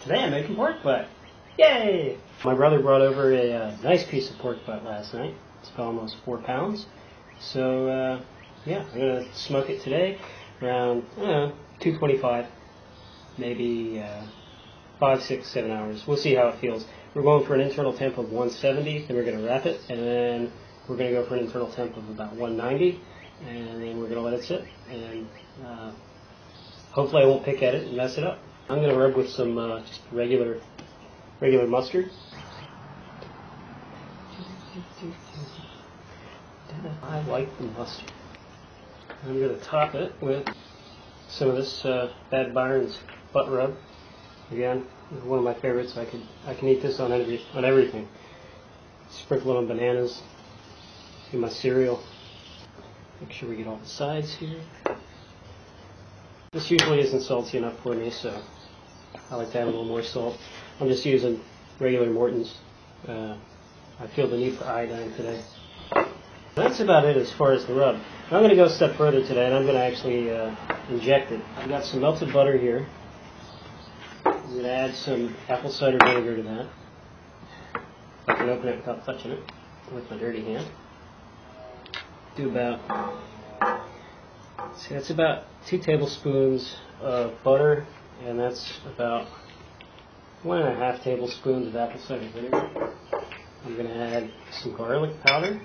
Today I'm making pork butt. Yay! My brother brought over a nice piece of pork butt last night. It's almost 4 pounds. So yeah, I'm going to smoke it today around 225, maybe 5, 6, 7 hours. We'll see how it feels. We're going for an internal temp of 170, then we're going to wrap it, and then we're going to go for an internal temp of about 190, and then we're going to let it sit. And hopefully I won't pick at it and mess it up. I'm going to rub with some just regular mustard. I like the mustard. I'm going to top it with some of this Bad Byron's butt rub. Again, one of my favorites. I can eat this on everything. Sprinkle it on bananas, in my cereal. Make sure we get all the sides here. This usually isn't salty enough for me, so I like to add a little more salt. I'm just using regular Morton's. I feel the need for iodine today. That's about it as far as the rub. I'm going to go a step further today, and I'm going to actually inject it. I've got some melted butter here. I'm going to add some apple cider vinegar to that. I can open it without touching it with my dirty hand. Do about, see, that's about 2 tablespoons of butter, and that's about 1.5 tablespoons of apple cider vinegar. I'm going to add some garlic powder.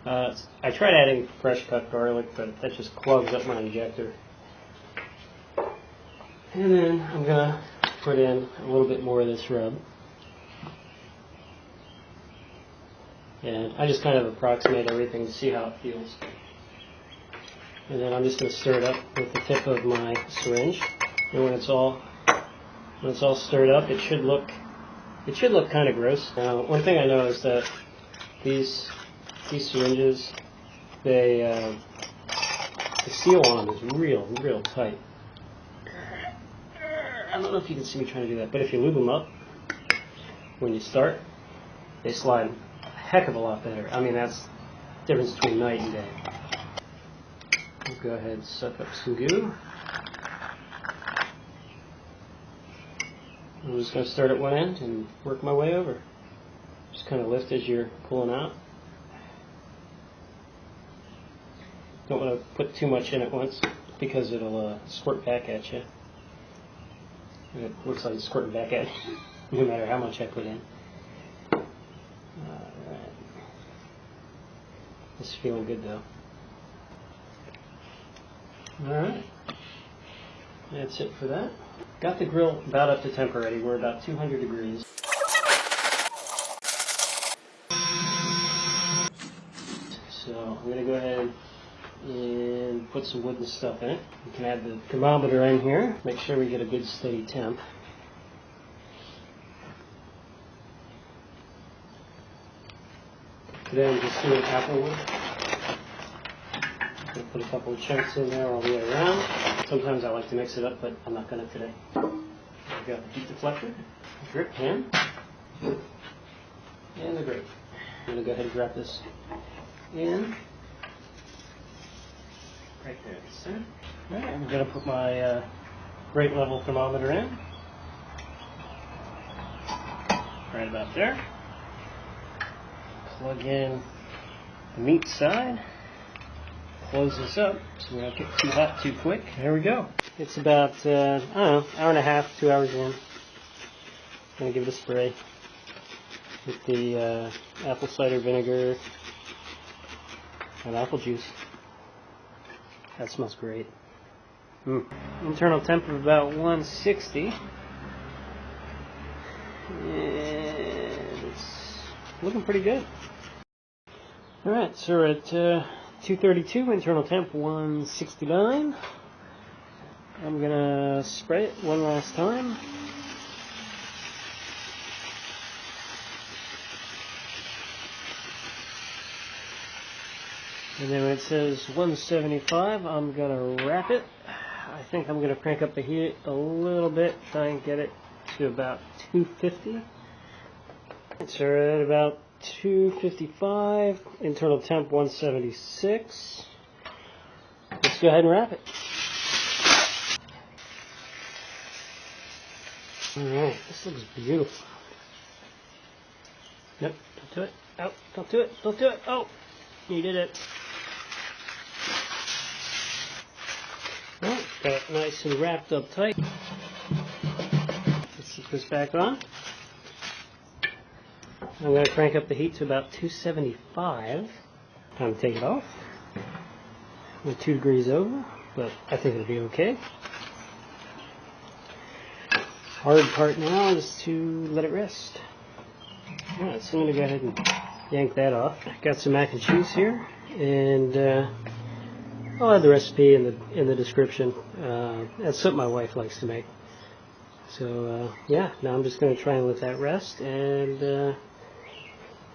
I tried adding fresh cut garlic, but that just clogs up my injector. And then I'm going to put in a little bit more of this rub. And I just kind of approximate everything to see how it feels. And then I'm just going to stir it up with the tip of my syringe. And when it's all stirred up, it should look kind of gross. Now, one thing I know is that these syringes, the seal on them is real tight. I don't know if you can see me trying to do that, but if you lube them up when you start, they slide a heck of a lot better. I mean, that's the difference between night and day. I'll go ahead and suck up some goo. I'm just going to start at one end and work my way over. Just kind of lift as you're pulling out. Don't want to put too much in at once because it'll squirt back at you. It looks like it's squirting back at you no matter how much I put in. Alright. This is feeling good though. Alright. That's it for that. Got the grill about up to temp already. We're about 200 degrees. So I'm going to go ahead and put some wooden stuff in it. You can add the thermometer in here. Make sure we get a good steady temp. Today I'm just doing applewood. I'm going to put a couple of chunks in there all the way around. Sometimes I like to mix it up, but I'm not going to today. I've got the heat deflector, drip pan, and the grate. I'm going to go ahead and drop this in. Right there at the center. Alright, I'm going to put my grate level thermometer in. Right about there. Plug in the meat side. Close this up so we don't get too hot too quick. There we go. It's about, I don't know, hour and a half, 2 hours in. I'm going to give it a spray with the apple cider vinegar and apple juice. That smells great. Internal temp of about 160. And it's looking pretty good. Alright, so we're at 232, internal temp 169. I'm going to spray it one last time. And then when it says 175, I'm going to wrap it. I think I'm going to crank up the heat a little bit, try and get it to about 250. So we're at about 255, internal temp 176. Let's go ahead and wrap it. Alright, this looks beautiful. Nope, don't do it. Oh, don't do it. Don't do it. Oh, you did it. Alright, got it nice and wrapped up tight. Let's put this back on. I'm going to crank up the heat to about 275. Time to take it off. We're 2 degrees over, but I think it'll be okay. Hard part now is to let it rest. Alright, so I'm going to go ahead and yank that off. Got some mac and cheese here, and I'll add the recipe in the description. That's something my wife likes to make. So yeah, now I'm just going to try and let that rest and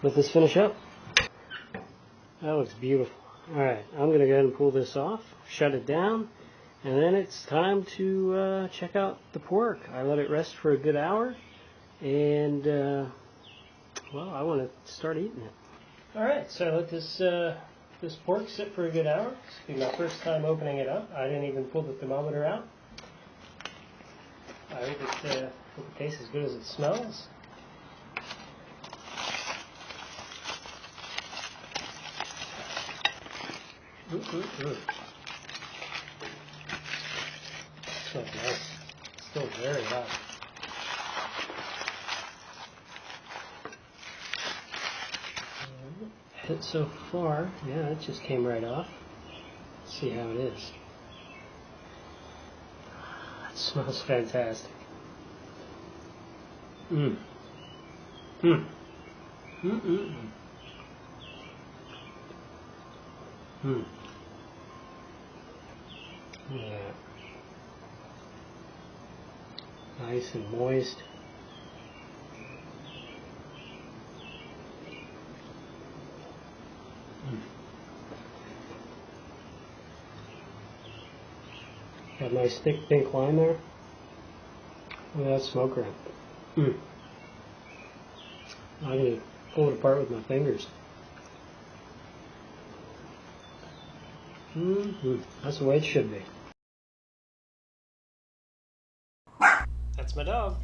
let this finish up. That looks beautiful. Alright, I'm going to go ahead and pull this off, shut it down, and then it's time to check out the pork. I let it rest for a good hour, and well, I want to start eating it. Alright, so I let this pork sit for a good hour. This will be my first time opening it up. I didn't even pull the thermometer out. I hope it tastes as good as it smells. So nice. Still very hot. Hit so far, yeah, it just came right off. Let's see how it is. It smells fantastic. Mmm. Mmm. Mmm. Mmm. Mmm. Yeah. Nice and moist. Got a nice thick pink line there. Look at that smoke around. I'm going to pull it apart with my fingers. That's the way it should be. That's my dog.